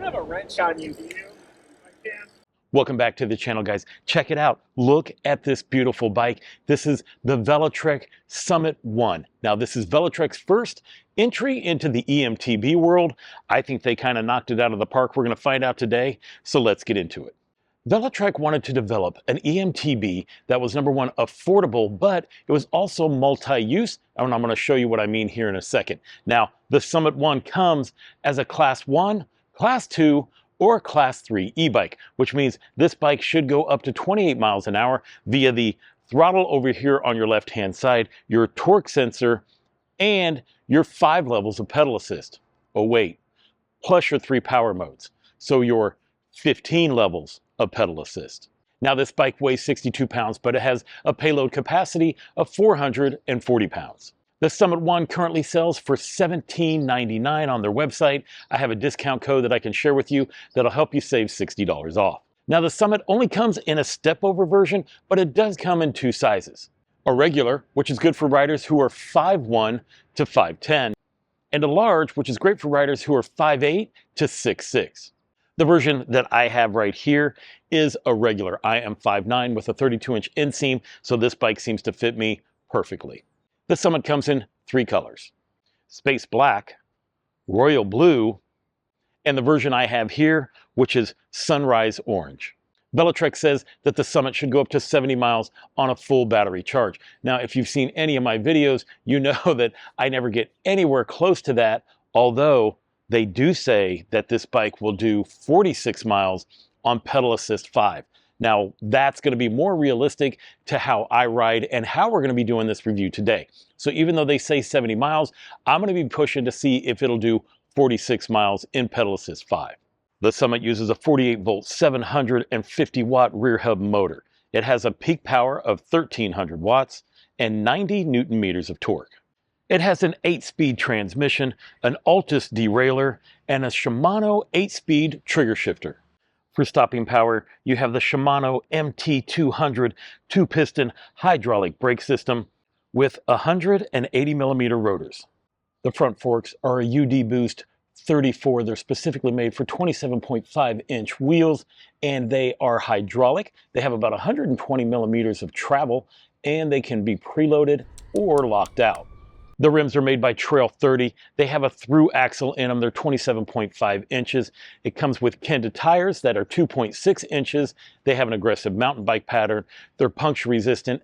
of a wrench on you, do you? I can. Welcome back to the channel, guys. Check it out. Look at this beautiful bike. This is the Velotric Summit 1. Now, this is Velotric's first entry into the eMTB world. I think they kind of knocked it out of the park. We're going to find out today, so let's get into it. Velotric wanted to develop an eMTB that was, number one, affordable, but it was also multi-use, and I'm going to show you what I mean here in a second. Now, the Summit 1 comes as a Class 1, Class 2, or Class 3 e-bike, which means this bike should go up to 28 miles an hour via the throttle over here on your left-hand side, your torque sensor, and your 5 levels of pedal assist. Oh wait, plus your 3 power modes. So your 15 levels of pedal assist. Now this bike weighs 62 pounds, but it has a payload capacity of 440 pounds. The Summit 1 currently sells for $17.99 on their website. I have a discount code that I can share with you that'll help you save $60 off. Now the Summit only comes in a step-over version, but it does come in 2 sizes. A regular, which is good for riders who are 5'1" to 5'10", and a large, which is great for riders who are 5'8" to 6'6". The version that I have right here is a regular. I am 5'9" with a 32-inch inseam, so this bike seems to fit me perfectly. The Summit comes in 3 colors: Space Black, Royal Blue, and the version I have here, which is Sunrise Orange. Velotric says that the Summit should go up to 70 miles on a full battery charge. Now, if you've seen any of my videos, you know that I never get anywhere close to that, although they do say that this bike will do 46 miles on pedal assist 5. Now, that's going to be more realistic to how I ride and how we're going to be doing this review today. So even though they say 70 miles, I'm going to be pushing to see if it'll do 46 miles in pedal assist 5. The Summit uses a 48-volt, 750-watt rear hub motor. It has a peak power of 1,300 watts and 90 Newton meters of torque. It has an 8-speed transmission, an Altus derailleur, and a Shimano 8-speed trigger shifter. For stopping power, you have the Shimano MT200 2-piston hydraulic brake system with 180mm rotors. The front forks are a UD Boost 34. They're specifically made for 27.5-inch wheels, and they are hydraulic. They have about 120 millimeters of travel, and they can be preloaded or locked out. The rims are made by Trail 30. They have a through axle in them. They're 27.5 inches. It comes with Kenda tires that are 2.6 inches. They have an aggressive mountain bike pattern. They're puncture resistant,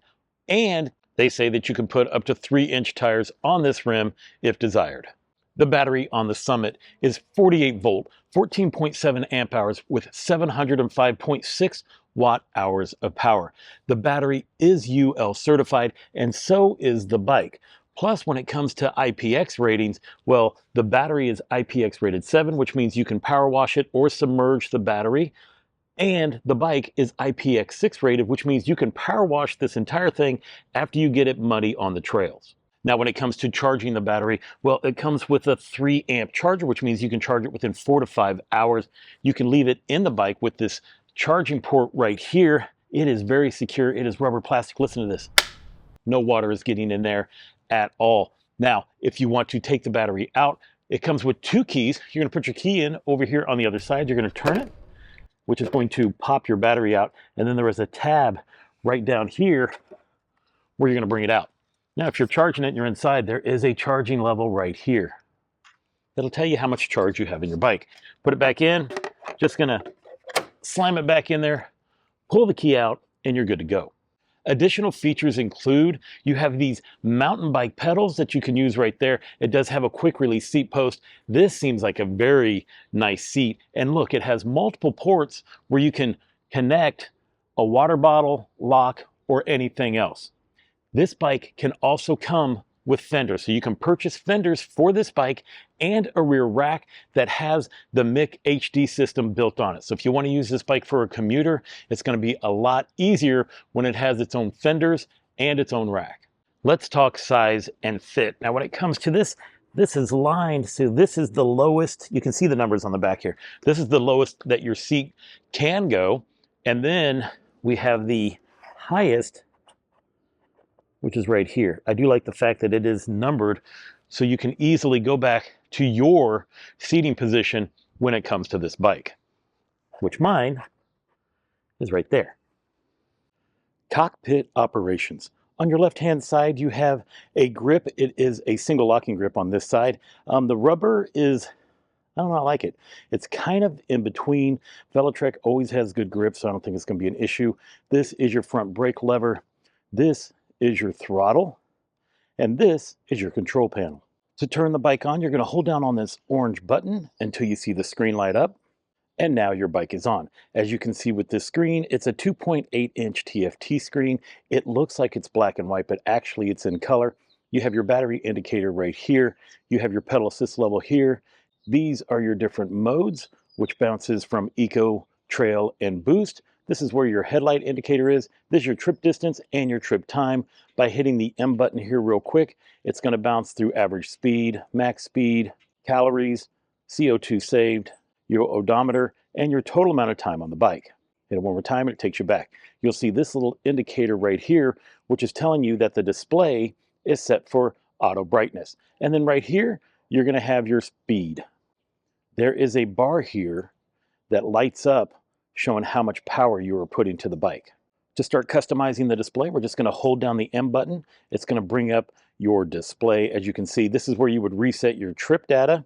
and they say that you can put up to 3-inch tires on this rim if desired. The battery on the Summit is 48 volt, 14.7 amp hours with 705.6 watt hours of power. The battery is UL certified, and so is the bike. Plus, when it comes to IPX ratings, well, the battery is IPX rated 7, which means you can power wash it or submerge the battery. And the bike is IPX 6 rated, which means you can power wash this entire thing after you get it muddy on the trails. Now, when it comes to charging the battery, well, it comes with a 3-amp charger, which means you can charge it within 4 to 5 hours. You can leave it in the bike with this charging port right here. It is very secure. It is rubber plastic. Listen to this. No water is getting in there at all. Now, if you want to take the battery out, it comes with 2 keys. You're going to put your key in over here on the other side. You're going to turn it, which is going to pop your battery out. And then there is a tab right down here where you're going to bring it out. Now, if you're charging it and you're inside, there is a charging level right here. That'll tell you how much charge you have in your bike. Put it back in, just going to slam it back in there, pull the key out, and you're good to go. Additional features include, you have these mountain bike pedals that you can use right there. It does have a quick release seat post. This seems like a very nice seat. And look, it has multiple ports where you can connect a water bottle, lock, or anything else. This bike can also come with fenders. So you can purchase fenders for this bike and a rear rack that has the MIC HD system built on it. So if you want to use this bike for a commuter, it's going to be a lot easier when it has its own fenders and its own rack. Let's talk size and fit. Now when it comes to this, this is lined, so this is the lowest. You can see the numbers on the back here. This is the lowest that your seat can go. And then we have the highest, which is right here. I do like the fact that it is numbered so you can easily go back to your seating position when it comes to this bike, which mine is right there. Cockpit Operations. On your left-hand side, you have a grip. It is a single locking grip on this side. The rubber is, I don't know, I like it. It's kind of in between. Velotric always has good grip, so I don't think it's going to be an issue. This is your front brake lever. This is your throttle. And this is your control panel. To turn the bike on, you're going to hold down on this orange button until you see the screen light up. And now your bike is on. As you can see with this screen, it's a 2.8-inch TFT screen. It looks like it's black and white, but actually it's in color. You have your battery indicator right here. You have your pedal assist level here. These are your different modes, which bounces from Eco, Trail, and Boost. This is where your headlight indicator is. This is your trip distance and your trip time. By hitting the M button here real quick, it's going to bounce through average speed, max speed, calories, CO2 saved, your odometer, and your total amount of time on the bike. Hit it one more time and it takes you back. You'll see this little indicator right here, which is telling you that the display is set for auto brightness. And then right here, you're going to have your speed. There is a bar here that lights up showing how much power you are putting to the bike. To start customizing the display, we're just going to hold down the M button. It's going to bring up your display. As you can see, this is where you would reset your trip data.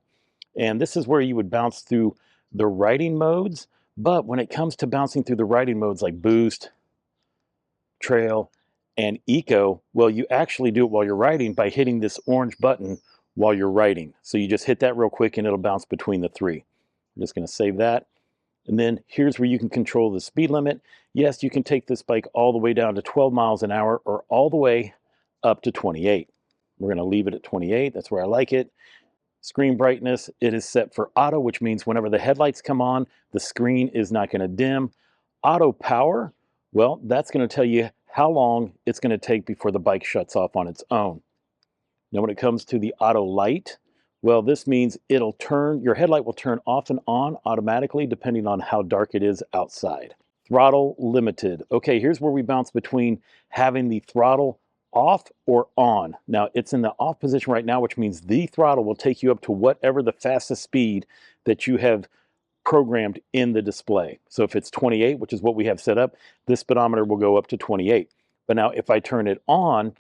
And this is where you would bounce through the riding modes. But when it comes to bouncing through the riding modes like Boost, Trail, and Eco, well, you actually do it while you're riding by hitting this orange button while you're riding. So you just hit that real quick and it'll bounce between the three. I'm just going to save that. And then here's where you can control the speed limit. Yes, you can take this bike all the way down to 12 miles an hour or all the way up to 28. We're going to leave it at 28. That's where I like it. Screen brightness, it is set for auto, which means whenever the headlights come on, the screen is not going to dim. Auto power, well, that's going to tell you how long it's going to take before the bike shuts off on its own. Now, when it comes to the auto light, well, this means your headlight will turn off and on automatically depending on how dark it is outside. Throttle limited. Okay, here's where we bounce between having the throttle off or on. Now, it's in the off position right now, which means the throttle will take you up to whatever the fastest speed that you have programmed in the display. So if it's 28, which is what we have set up, this speedometer will go up to 28. But now if I turn it on,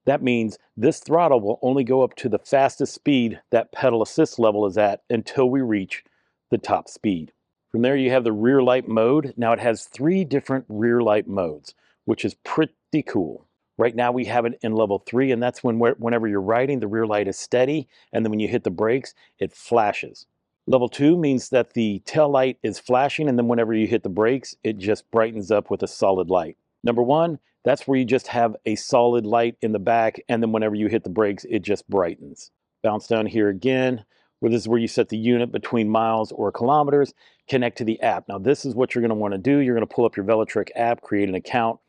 that means this throttle will only go up to the fastest speed that pedal assist level is at until we reach the top speed. From there, you have the rear light mode. Now it has 3 different rear light modes, which is pretty cool. Right now we have it in level 3, and that's whenever you're riding, the rear light is steady, and then when you hit the brakes, it flashes. Level 2 means that the tail light is flashing, and then whenever you hit the brakes, it just brightens up with a solid light. Number 1, that's where you just have a solid light in the back, and then whenever you hit the brakes, it just brightens. Bounce down here again, where this is where you set the unit between miles or kilometers, connect to the app. Now this is what you're going to want to do. You're going to pull up your Velotric app, create an account,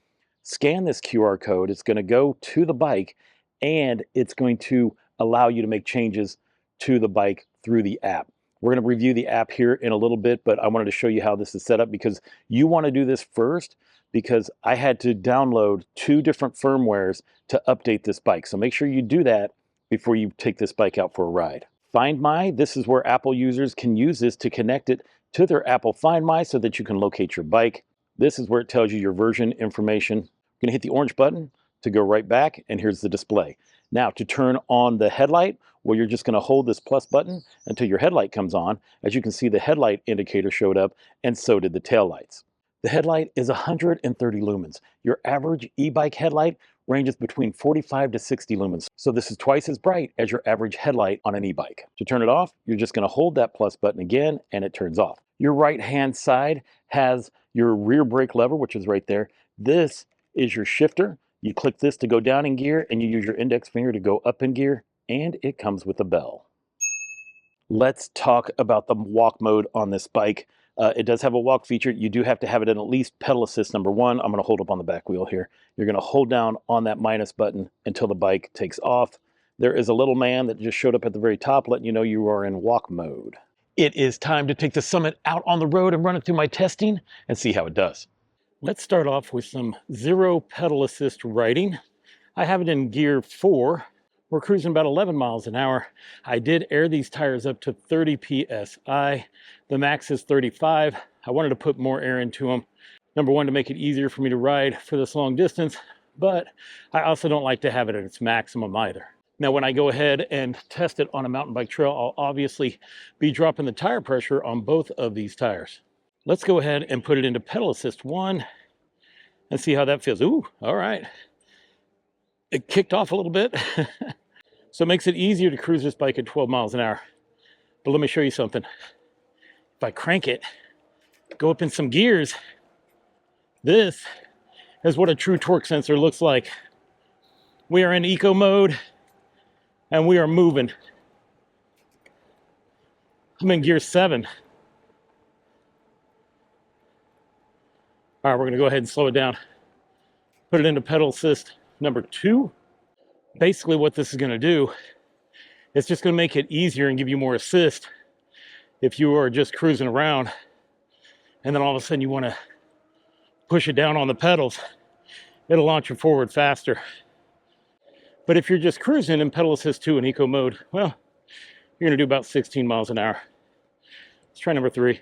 scan this QR code. It's going to go to the bike, and it's going to allow you to make changes to the bike through the app. We're going to review the app here in a little bit, but I wanted to show you how this is set up because you want to do this first, because I had to download 2 different firmwares to update this bike. So make sure you do that before you take this bike out for a ride. Find My, this is where Apple users can use this to connect it to their Apple Find My so that you can locate your bike. This is where it tells you your version information. I'm going to hit the orange button to go right back, and here's the display. Now, to turn on the headlight, well, you're just going to hold this plus button until your headlight comes on. As you can see, the headlight indicator showed up, and so did the tail lights. The headlight is 130 lumens. Your average e-bike headlight ranges between 45 to 60 lumens. So this is twice as bright as your average headlight on an e-bike. To turn it off, you're just going to hold that plus button again, and it turns off. Your right-hand side has your rear brake lever, which is right there. This is your shifter. You click this to go down in gear, and you use your index finger to go up in gear, and it comes with a bell. Let's talk about the walk mode on this bike. It does have a walk feature. You do have to have it in at least pedal assist number 1. I'm going to hold up on the back wheel here. You're going to hold down on that minus button until the bike takes off. There is a little man that just showed up at the very top letting you know you are in walk mode. It is time to take the Summit out on the road and run it through my testing and see how it does. Let's start off with some 0 pedal assist riding. I have it in gear 4. We're cruising about 11 miles an hour. I did air these tires up to 30 psi. The max is 35. I wanted to put more air into them. Number one, to make it easier for me to ride for this long distance, but I also don't like to have it at its maximum either. Now, when I go ahead and test it on a mountain bike trail, I'll obviously be dropping the tire pressure on both of these tires. Let's go ahead and put it into pedal assist 1 and see how that feels. Ooh, all right. It kicked off a little bit. So it makes it easier to cruise this bike at 12 miles an hour. But let me show you something. If I crank it, go up in some gears, this is what a true torque sensor looks like. We are in eco mode and we are moving. I'm in gear 7. All right, we're gonna go ahead and slow it down. Put it into pedal assist number 2. Basically what this is gonna do, it's just gonna make it easier and give you more assist if you are just cruising around and then all of a sudden you wanna push it down on the pedals, it'll launch you forward faster. But if you're just cruising in pedal assist 2 in eco mode, well, you're gonna do about 16 miles an hour. Let's try number 3.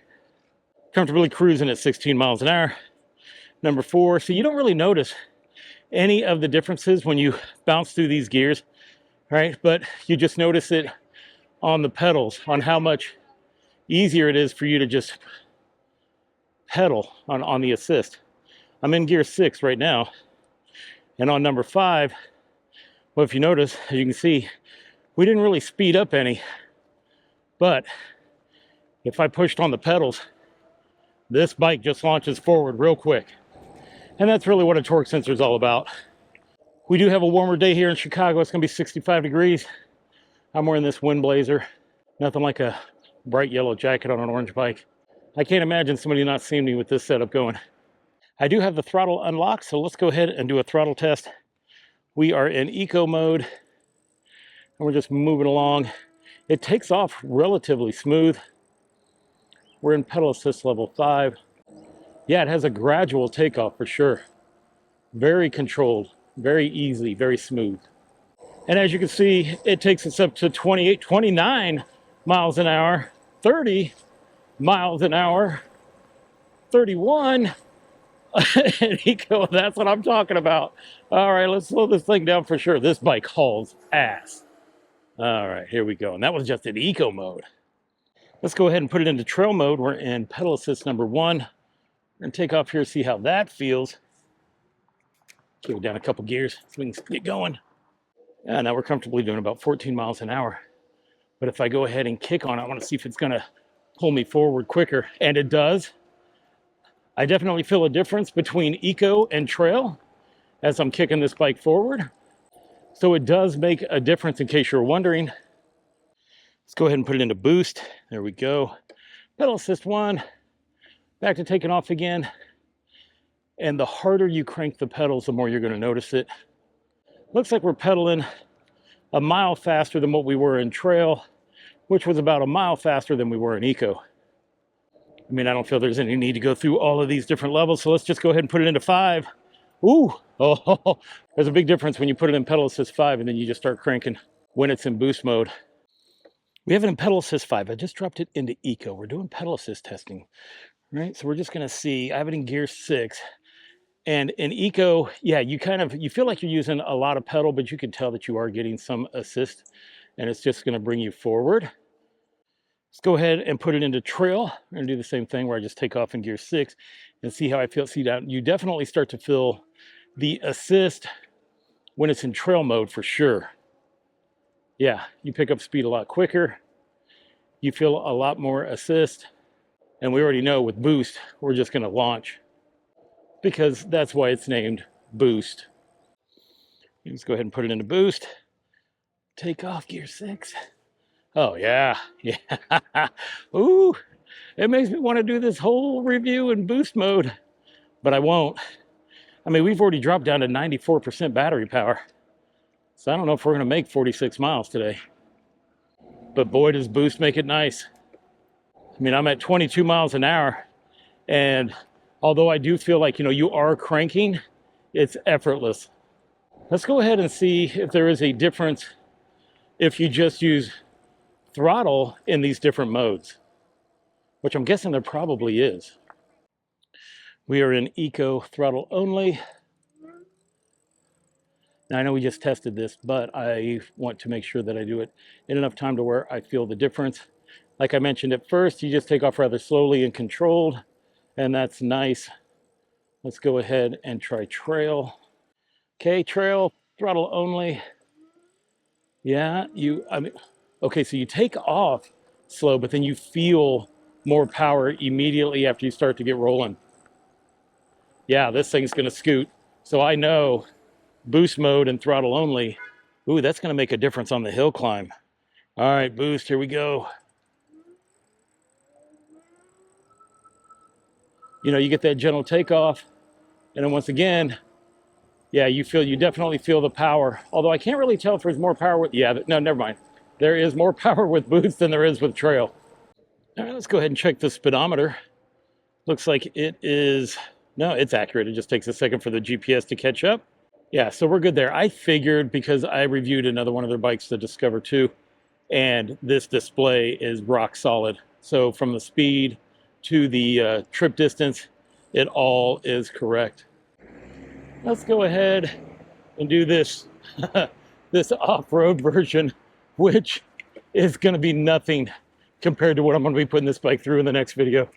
Comfortably cruising at 16 miles an hour. Number 4, so you don't really notice any of the differences when you bounce through these gears, right? But you just notice it on the pedals, on how much easier it is for you to just pedal on the assist. I'm in gear 6 right now. And on number 5, well, if you notice, as you can see, we didn't really speed up any. But if I pushed on the pedals, this bike just launches forward real quick. And that's really what a torque sensor is all about. We do have a warmer day here in Chicago. It's gonna be 65 degrees. I'm wearing this wind blazer. Nothing like a bright yellow jacket on an orange bike. I can't imagine somebody not seeing me with this setup going. I do have the throttle unlocked, so let's go ahead and do a throttle test. We are in eco mode, and we're just moving along. It takes off relatively smooth. We're in pedal assist level 5. Yeah, it has a gradual takeoff for sure. Very controlled, very easy, very smooth. And as you can see, it takes us up to 28, 29 miles an hour, 30 miles an hour, 31 in eco. That's what I'm talking about. All right, let's slow this thing down for sure. This bike hauls ass. All right, here we go. And that was just in eco mode. Let's go ahead and put it into trail mode. We're in pedal assist number 1. We're gonna take off here, see how that feels. Go down a couple gears so we can get going. Yeah, now we're comfortably doing about 14 miles an hour. But if I go ahead and kick on it, I wanna see if it's gonna pull me forward quicker. And it does. I definitely feel a difference between eco and trail as I'm kicking this bike forward. So it does make a difference in case you're wondering. Let's go ahead and put it into boost. There we go. Pedal assist 1. Back to taking off again. And the harder you crank the pedals, the more you're going to notice it. Looks like we're pedaling a mile faster than what we were in trail, which was about a mile faster than we were in eco. I mean, I don't feel there's any need to go through all of these different levels, so let's just go ahead and put it into 5. Ooh, oh, there's a big difference when you put it in pedal assist 5 and then you just start cranking when it's in boost mode. We have it in pedal assist 5. I just dropped it into eco. We're doing pedal assist testing. Right, so we're just gonna see. I have it in gear 6, and in eco, yeah, you feel like you're using a lot of pedal, but you can tell that you are getting some assist, and it's just gonna bring you forward. Let's go ahead and put it into trail. We're gonna do the same thing where I just take off in gear 6 and see how I feel. See that you definitely start to feel the assist when it's in trail mode for sure. Yeah, you pick up speed a lot quicker. You feel a lot more assist. And we already know with boost, we're just gonna launch because that's why it's named boost. Let's go ahead and put it into boost. Take off gear 6. Oh yeah, yeah. Ooh, it makes me want to do this whole review in boost mode, but I won't. I mean, we've already dropped down to 94% battery power. So I don't know if we're gonna make 46 miles today. But boy, does boost make it nice. I mean, I'm at 22 miles an hour, and although I do feel like, you are cranking, it's effortless. Let's go ahead and see if there is a difference if you just use throttle in these different modes. which I'm guessing there probably is. We are in eco throttle only. Now, I know we just tested this, but I want to make sure that I do it in enough time to where I feel the difference. Like I mentioned at first, you just take off rather slowly and controlled, and that's nice. Let's go ahead and try trail. Okay, trail, throttle only. Yeah, okay, so you take off slow, but then you feel more power immediately after you start to get rolling. Yeah, this thing's gonna scoot. So I know boost mode and throttle only, ooh, that's gonna make a difference on the hill climb. All right, boost, here we go. You know, you get that gentle takeoff, and then once again, yeah, you definitely feel the power. Although I can't really tell if there's more power with, yeah, no, never mind. There is more power with boost than there is with trail. All right, let's go ahead and check the speedometer. Looks like it is, no, it's accurate. It just takes a second for the GPS to catch up. Yeah, so we're good there. I figured because I reviewed another one of their bikes, the Discover 2, and this display is rock solid. So from the speed to the trip distance, it all is correct. Let's go ahead and do this, this off-road version, which is going to be nothing compared to what I'm going to be putting this bike through in the next video.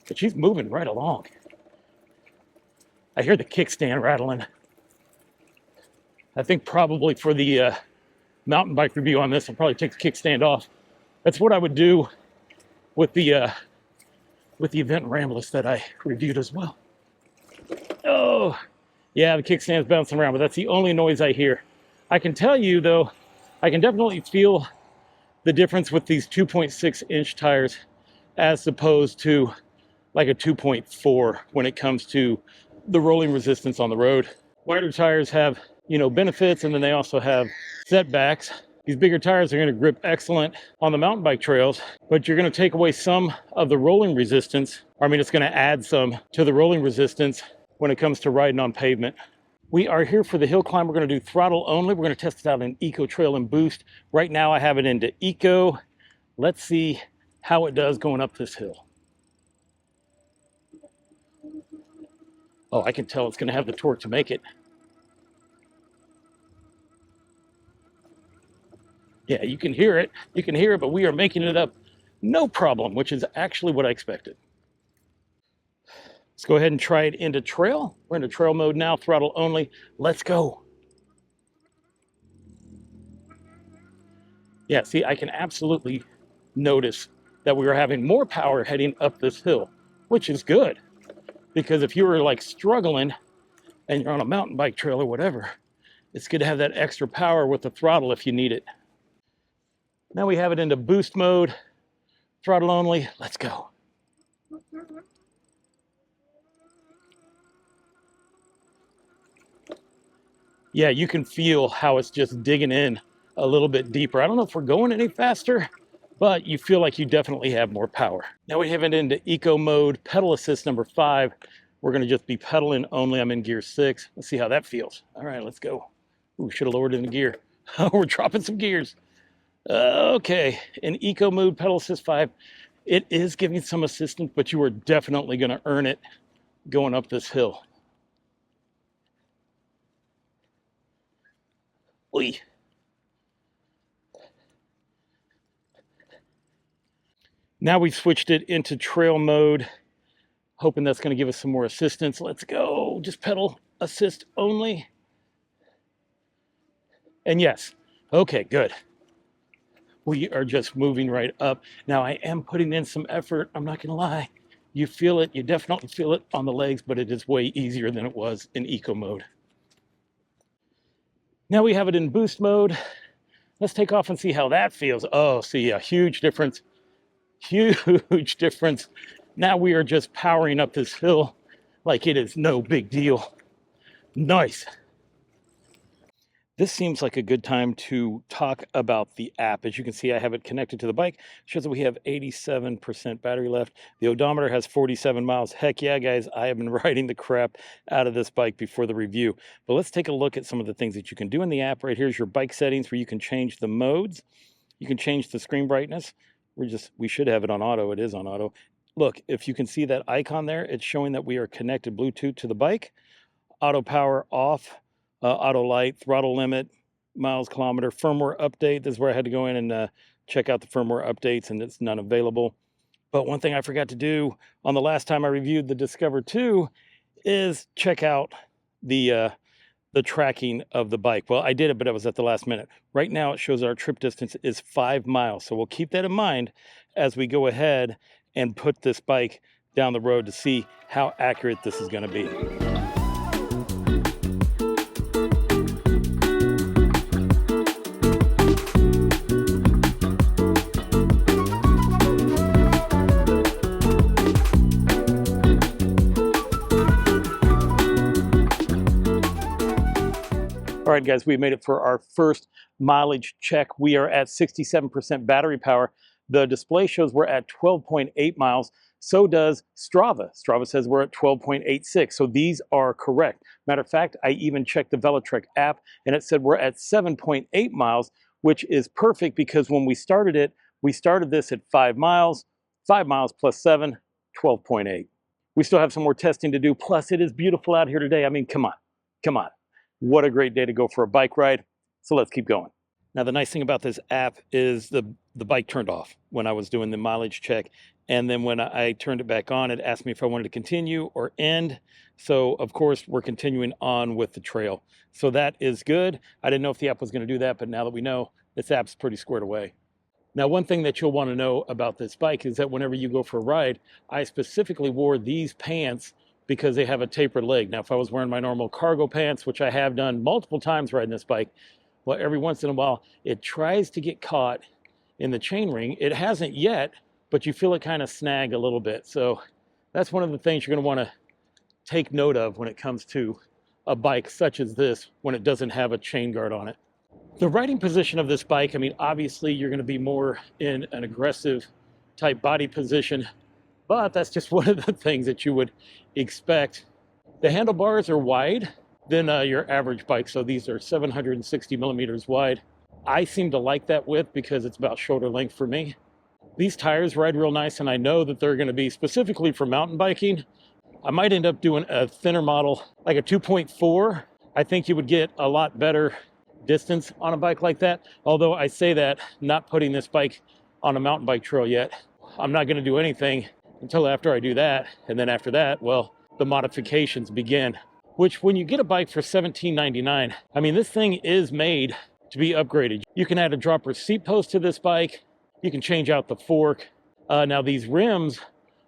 But she's moving right along. I hear the kickstand rattling. I think probably for the mountain bike review on this, I'll probably take the kickstand off. That's what I would do with the event Ramblers that I reviewed as well. Oh, yeah, the kickstand's bouncing around, but that's the only noise I hear. I can tell you though, I can definitely feel the difference with these 2.6-inch tires as opposed to like a 2.4 when it comes to the rolling resistance on the road. Wider tires have, you know, benefits, and then they also have setbacks. These bigger tires are going to grip excellent on the mountain bike trails, but you're going to take away some of the rolling resistance. I mean, it's going to add some to the rolling resistance when it comes to riding on pavement. We are here for the hill climb. We're going to do throttle only. We're going to test it out in Eco, Trail, and Boost. Right now I have it into Eco. Let's see how it does going up this hill. Oh, I can tell it's going to have the torque to make it. Yeah, you can hear it. You can hear it, but we are making it up no problem, which is actually what I expected. Let's go ahead and try it into trail. We're into trail mode now, throttle only. Let's go. Yeah, see, I can absolutely notice that we are having more power heading up this hill, which is good. Because if you were like struggling and you're on a mountain bike trail or whatever, it's good to have that extra power with the throttle if you need it. Now we have it into boost mode, throttle only. Let's go. Yeah, you can feel how it's just digging in a little bit deeper. I don't know if we're going any faster, but you feel like you definitely have more power. Now we have it into eco mode, pedal assist number 5. We're going to just be pedaling only. I'm in gear 6. Let's see how that feels. All right, let's go. Ooh, should have lowered it in gear. We're dropping some gears. Okay, in eco mode, pedal assist 5. It is giving some assistance, but you are definitely going to earn it going up this hill. Oy. Now we've switched it into trail mode, hoping that's going to give us some more assistance. Let's go. Just pedal assist only. And yes, okay, good. We are just moving right up. Now I am putting in some effort. I'm not going to lie. You feel it. You definitely feel it on the legs, but it is way easier than it was in eco mode. Now we have it in boost mode. Let's take off and see how that feels. Oh, see, a huge difference. Huge difference. Now we are just powering up this hill like it is no big deal. Nice. This seems like a good time to talk about the app. As you can see, I have it connected to the bike. It shows that we have 87% battery left. The odometer has 47 miles. Heck yeah, guys, I have been riding the crap out of this bike before the review. But let's take a look at some of the things that you can do in the app. Right here's your bike settings where you can change the modes. You can change the screen brightness. We should have it on auto. It is on auto. Look, if you can see that icon there, it's showing that we are connected Bluetooth to the bike. Auto power off, auto light, throttle limit, miles, kilometer, firmware update. This is where I had to go in and check out the firmware updates, and it's none available. But one thing I forgot to do on the last time I reviewed the Discover 2 is check out the tracking of the bike. Well, I did it, but it was at the last minute. Right now, it shows our trip distance is 5 miles. So we'll keep that in mind as we go ahead and put this bike down the road to see how accurate this is going to be. All right, guys, we made it for our first mileage check. We are at 67% battery power. The display shows we're at 12.8 miles. So does Strava. Strava says we're at 12.86. So these are correct. Matter of fact, I even checked the Velotric app and it said we're at 7.8 miles, which is perfect because when we started it, we started this at 5 miles. 5 miles plus 7, 12.8. We still have some more testing to do. Plus, it is beautiful out here today. I mean, come on, come on. What a great day to go for a bike ride. So let's keep going. Now, the nice thing about this app is the bike turned off when I was doing the mileage check. And then when I turned it back on, it asked me if I wanted to continue or end. So, of course, we're continuing on with the trail. So that is good. I didn't know if the app was going to do that, but now that we know, this app's pretty squared away. Now, one thing that you'll want to know about this bike is that whenever you go for a ride, I specifically wore these pants because they have a tapered leg. Now, if I was wearing my normal cargo pants, which I have done multiple times riding this bike, well, every once in a while, it tries to get caught in the chain ring. It hasn't yet, but you feel it kind of snag a little bit. So that's one of the things you're gonna wanna take note of when it comes to a bike such as this, when it doesn't have a chain guard on it. The riding position of this bike, I mean, obviously you're gonna be more in an aggressive type body position, but that's just one of the things that you would expect. The handlebars are wide than your average bike. So these are 760 millimeters wide. I seem to like that width because it's about shoulder length for me. These tires ride real nice, and I know that they're gonna be specifically for mountain biking. I might end up doing a thinner model, like a 2.4. I think you would get a lot better distance on a bike like that. Although I say that, not putting this bike on a mountain bike trail yet. I'm not gonna do anything until after I do that. And then after that, well, the modifications begin. Which when you get a bike for $17.99, I mean, this thing is made to be upgraded. You can add a dropper seat post to this bike. You can change out the fork. Now these rims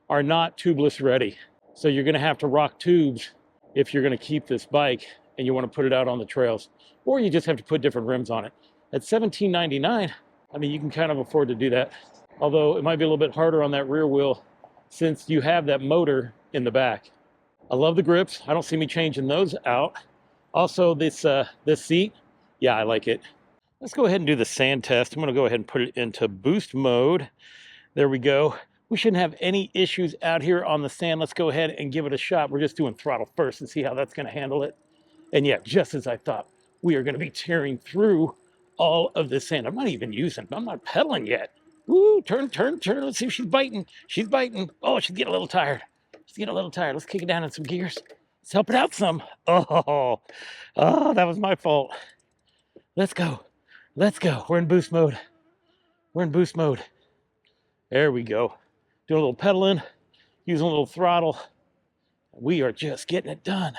are not tubeless ready. So you're gonna have to rock tubes if you're gonna keep this bike and you wanna put it out on the trails. Or you just have to put different rims on it. At $17.99, I mean, you can kind of afford to do that. Although it might be a little bit harder on that rear wheel since you have that motor in the back. I love the grips. I don't see me changing those out. Also, this seat, yeah, I like it. Let's go ahead and do the sand test. I'm gonna go ahead and put it into boost mode. There we go. We shouldn't have any issues out here on the sand. Let's go ahead and give it a shot. We're just doing throttle first and see how that's gonna handle it. And yeah, just as I thought, we are gonna be tearing through all of this sand. I'm not even I'm not pedaling yet. Ooh, turn, turn, turn. Let's see if she's biting. She's biting. Oh, she's getting a little tired. She's getting a little tired. Let's kick it down in some gears. Let's help it out some. Oh, that was my fault. Let's go. Let's go. We're in boost mode. We're in boost mode. There we go. Doing a little pedaling, using a little throttle. We are just getting it done.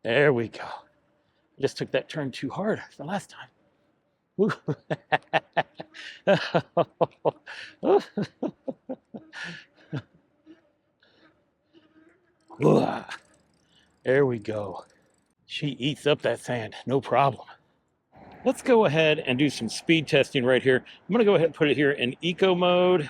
There we go. I just took that turn too hard the last time. There we go. She eats up that sand, no problem. Let's go ahead and do some speed testing right here. I'm gonna go ahead and put it here in eco mode,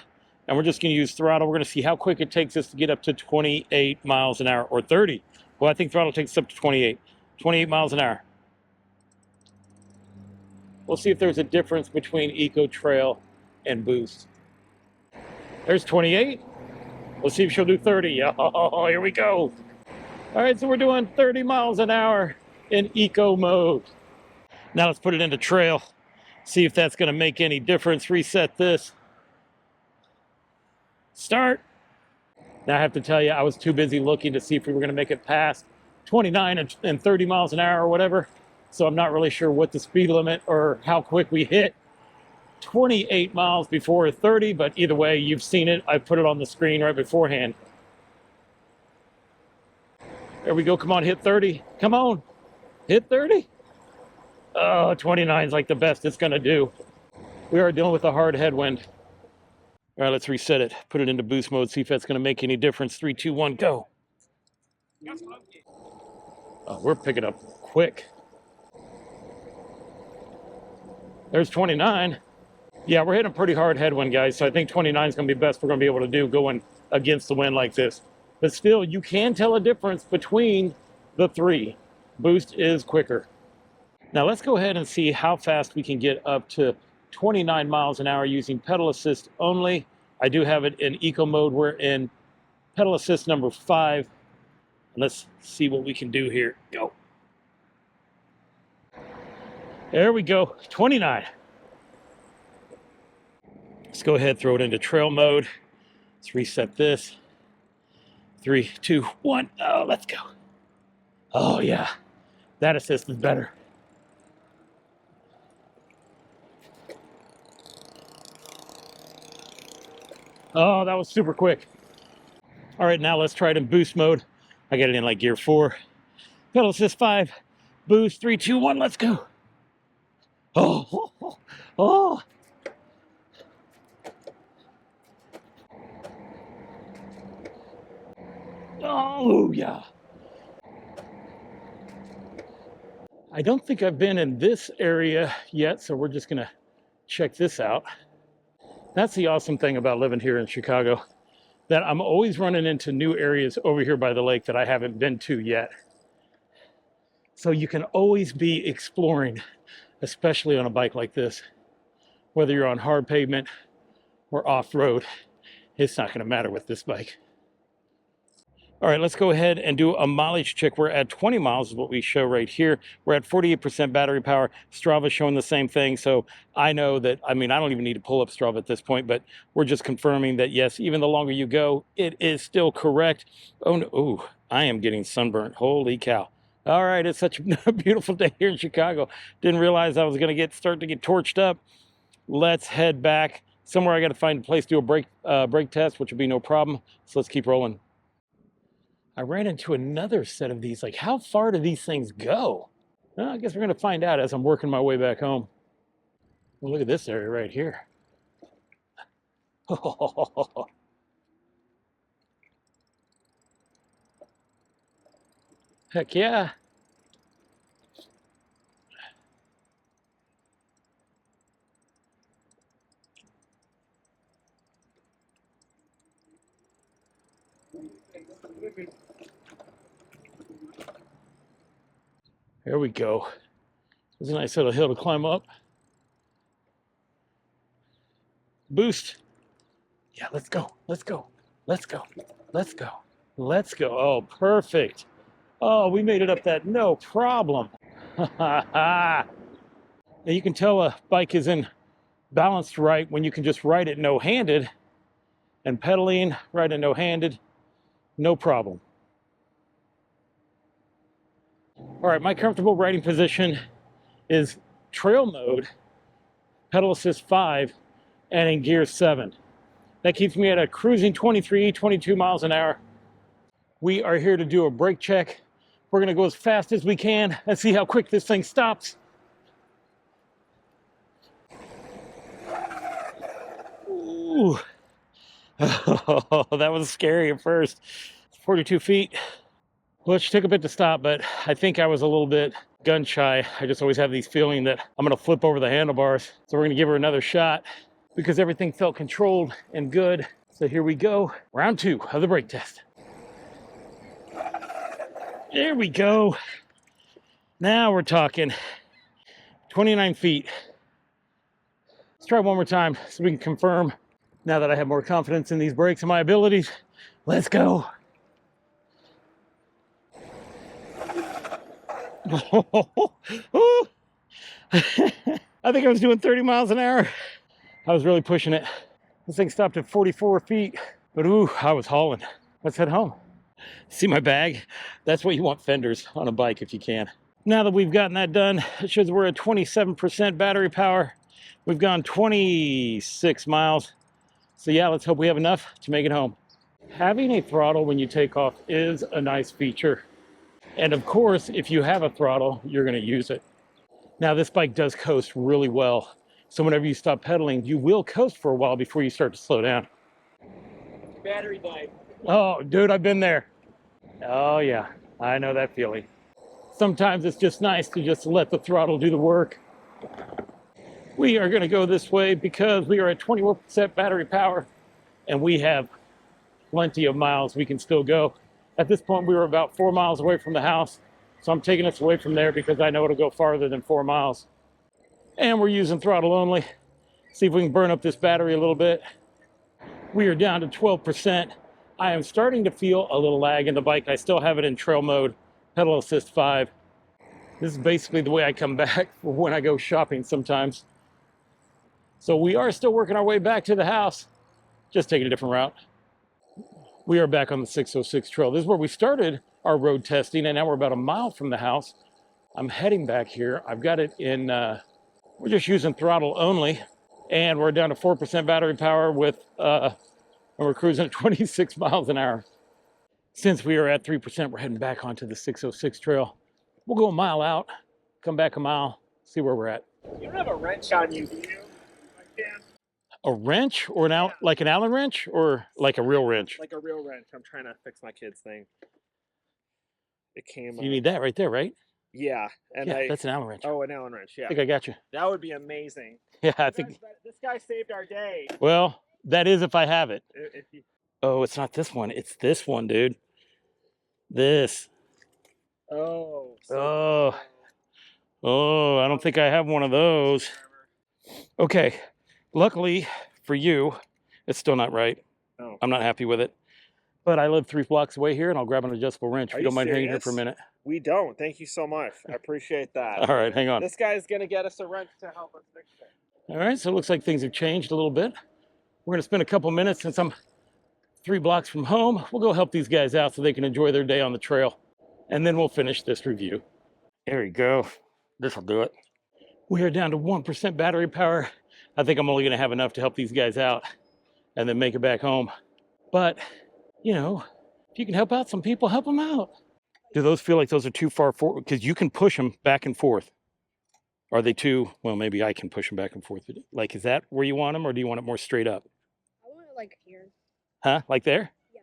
and we're just gonna use throttle. We're gonna see how quick it takes us to get up to 28 miles an hour, or 30. Well, I think throttle takes us up to 28 miles an hour. We'll see if there's a difference between Eco Trail and Boost. There's 28. Let's see if she'll do 30. Oh, here we go. All right, so we're doing 30 miles an hour in Eco mode. Now let's put it into Trail See if that's going to make any difference. Reset this. Start. Now I have to tell you, I was too busy looking to see if we were going to make it past 29 and 30 miles an hour or whatever. So I'm not really sure what the speed limit or how quick we hit 28 miles before 30, but either way, you've seen it. I put it on the screen right beforehand. There we go. Come on, hit 30. Come on, hit 30. Oh, 29 is like the best it's going to do. We are dealing with a hard headwind. All right, let's reset it. Put it into boost mode, see if that's going to make any difference. 3, 2, 1, go. Oh, we're picking up quick. There's 29. Yeah, we're hitting a pretty hard headwind, guys. So I think 29 is going to be best we're going to be able to do going against the wind like this. But still, you can tell a difference between the three. Boost is quicker. Now let's go ahead and see how fast we can get up to 29 miles an hour using pedal assist only. I do have it in eco mode. We're in pedal assist number 5. Let's see what we can do here. Go. There we go, 29. Let's go ahead, throw it into trail mode. Let's reset this. 3, 2, 1. Oh, let's go. Oh yeah, that assist is better. Oh, that was super quick. All right, now let's try it in boost mode. I got it in like gear 4. Pedal assist 5. Boost 3, 2, 1. Let's go. Oh, oh, oh. Oh, yeah. I don't think I've been in this area yet, so we're just going to check this out. That's the awesome thing about living here in Chicago, that I'm always running into new areas over here by the lake that I haven't been to yet. So you can always be exploring, especially on a bike like this. Whether you're on hard pavement or off-road, it's not going to matter with this bike. All right, let's go ahead and do a mileage check. We're at 20 miles is what we show right here. We're at 48% battery power. Strava's showing the same thing. So I know that, I mean, I don't even need to pull up Strava at this point, but we're just confirming that, yes, even the longer you go, it is still correct. Oh, no, ooh, I am getting sunburnt. Holy cow. All right, it's such a beautiful day here in Chicago. Didn't realize I was going to start to get torched up. Let's head back. Somewhere I got to find a place to do a brake test, which will be no problem. So let's keep rolling. I ran into another set of these. Like, how far do these things go? Well, I guess we're going to find out as I'm working my way back home. Well, look at this area right here. Heck yeah. There we go. There's a nice little hill to climb up. Boost. Yeah, let's go. Let's go. Let's go. Let's go. Let's go. Oh, perfect. Oh, we made it up that no problem. Now you can tell a bike is in balanced right when you can just ride it no-handed, and pedaling, ride it no-handed, no problem. All right, my comfortable riding position is trail mode, pedal assist 5, and in gear 7. That keeps me at a cruising 23, 22 miles an hour. We are here to do a brake check. We're gonna go as fast as we can and see how quick this thing stops. Ooh. Oh, that was scary at first. 42 feet. Which took a bit to stop, but I think I was a little bit gun shy. I just always have these feeling that I'm gonna flip over the handlebars. So we're gonna give her another shot because everything felt controlled and good. So here we go, round 2 of the brake test. There we go. Now we're talking 29 feet. Let's try one more time so we can confirm. Now that I have more confidence in these brakes and my abilities, let's go. I think I was doing 30 miles an hour. I was really pushing it. This thing stopped at 44 feet, but ooh, I was hauling. Let's head home. See my bag? That's what you want fenders on a bike if you can. Now that we've gotten that done, it shows we're at 27% battery power. We've gone 26 miles. So yeah, let's hope we have enough to make it home. Having a throttle when you take off is a nice feature. And of course, if you have a throttle, you're going to use it. Now this bike does coast really well. So whenever you stop pedaling, you will coast for a while before you start to slow down. Battery life. Oh, dude, I've been there. Oh yeah, I know that feeling. Sometimes it's just nice to just let the throttle do the work. We are going to go this way because we are at 21% battery power and we have plenty of miles we can still go. At this point, we were about 4 miles away from the house. So I'm taking us away from there because I know it'll go farther than 4 miles. And we're using throttle only. See if we can burn up this battery a little bit. We are down to 12%. I am starting to feel a little lag in the bike. I still have it in trail mode, pedal assist 5. This is basically the way I come back when I go shopping sometimes. So we are still working our way back to the house, just taking a different route. We are back on the 606 trail. This is where we started our road testing, and now we're about a mile from the house. I'm heading back here. I've got it in, we're just using throttle only, and we're down to 4% battery power with, and we're cruising at 26 miles an hour. Since we are at 3%, we're heading back onto the 606 trail. We'll go a mile out, come back a mile, see where we're at. You don't have a wrench on you, do you? I can. A wrench or like an Allen wrench or like a real wrench? Like a real wrench. I'm trying to fix my kid's thing. It came. You need that right there, right? Yeah, and yeah, that's an Allen wrench. Oh, an Allen wrench. Yeah. I think I got you. That would be amazing. Yeah, I think. This guy saved our day. Well, that is if I have it. If you... Oh, it's not this one. It's this one, dude. This. Oh. So oh, I don't think I have one of those. Okay. Luckily for you, it's still not right. Oh. I'm not happy with it. But I live 3 blocks away here, and I'll grab an adjustable wrench if you don't mind hanging here for a minute. We don't. Thank you so much. I appreciate that. All right, hang on. This guy's going to get us a wrench to help us fix it. All right, so it looks like things have changed a little bit. We're going to spend a couple minutes since I'm 3 blocks from home. We'll go help these guys out so they can enjoy their day on the trail. And then we'll finish this review. There we go. This will do it. We are down to 1% battery power. I think I'm only going to have enough to help these guys out and then make it back home. But, you know, if you can help out some people, help them out. Do those feel like those are too far forward? Because you can push them back and forth. Are they too, well, maybe I can push them back and forth. Like, is that where you want them, or do you want it more straight up? I want it like here. Huh? Like there? Yeah.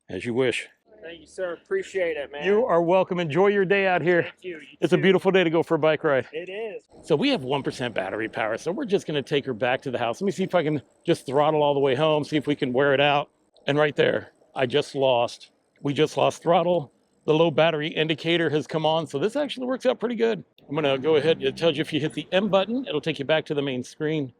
As you wish. Thank you, sir. Appreciate it, man. You are welcome. Enjoy your day out here. Thank you. It's a beautiful day to go for a bike ride. It is. So we have 1% battery power, so we're just going to take her back to the house. Let me see if I can just throttle all the way home, see if we can wear it out. And right there, we just lost throttle. The low battery indicator has come on, so this actually works out pretty good. I'm going to go ahead. It tells you if you hit the M button, it'll take you back to the main screen.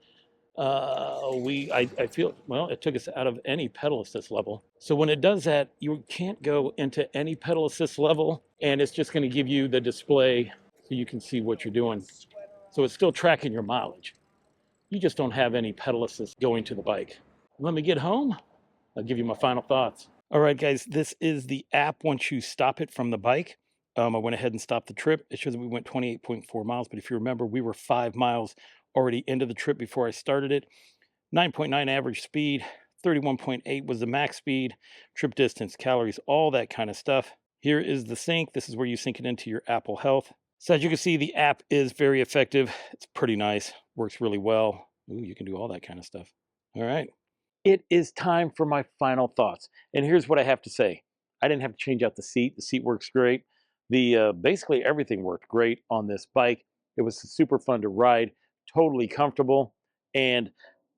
I feel, well, it took us out of any pedal assist level. So when it does that, you can't go into any pedal assist level, and it's just going to give you the display so you can see what you're doing. So it's still tracking your mileage. You just don't have any pedal assist going to the bike. Let me get home. I'll give you my final thoughts. All right, guys, this is the app once you stop it from the bike. I went ahead and stopped the trip. It shows that we went 28.4 miles, but if you remember, we were 5 miles already into the trip before I started it. 9.9 average speed, 31.8 was the max speed, trip distance, calories, all that kind of stuff. Here is the sync. This is where you sync it into your Apple Health. So as you can see, the app is very effective. It's pretty nice, works really well. Ooh, you can do all that kind of stuff. All right. It is time for my final thoughts. And here's what I have to say. I didn't have to change out the seat. The seat works great. Basically everything worked great on this bike. It was super fun to ride, totally comfortable. And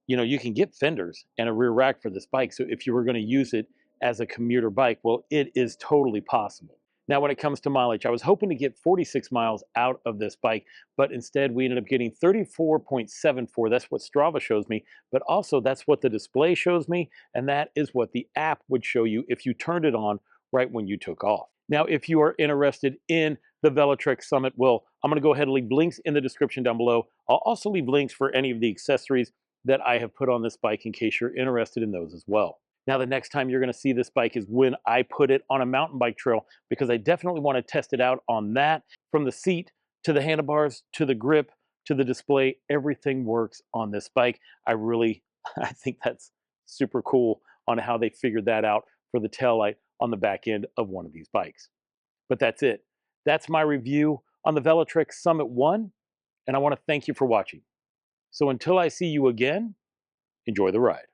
you know, you can get fenders and a rear rack for this bike. So if you were going to use it as a commuter bike, well, it is totally possible. Now, when it comes to mileage, I was hoping to get 46 miles out of this bike, but instead we ended up getting 34.74. That's what Strava shows me, but also that's what the display shows me, and that is what the app would show you if you turned it on right when you took off. Now, if you are interested in the Velotric Summit, well, I'm going to go ahead and leave links in the description down below. I'll also leave links for any of the accessories that I have put on this bike in case you're interested in those as well. Now, the next time you're going to see this bike is when I put it on a mountain bike trail, because I definitely want to test it out on that. From the seat to the handlebars to the grip to the display, everything works on this bike. I think that's super cool on how they figured that out for the taillight on the back end of one of these bikes. But that's it. That's my review on the Velotric Summit 1, and I want to thank you for watching. So until I see you again, enjoy the ride.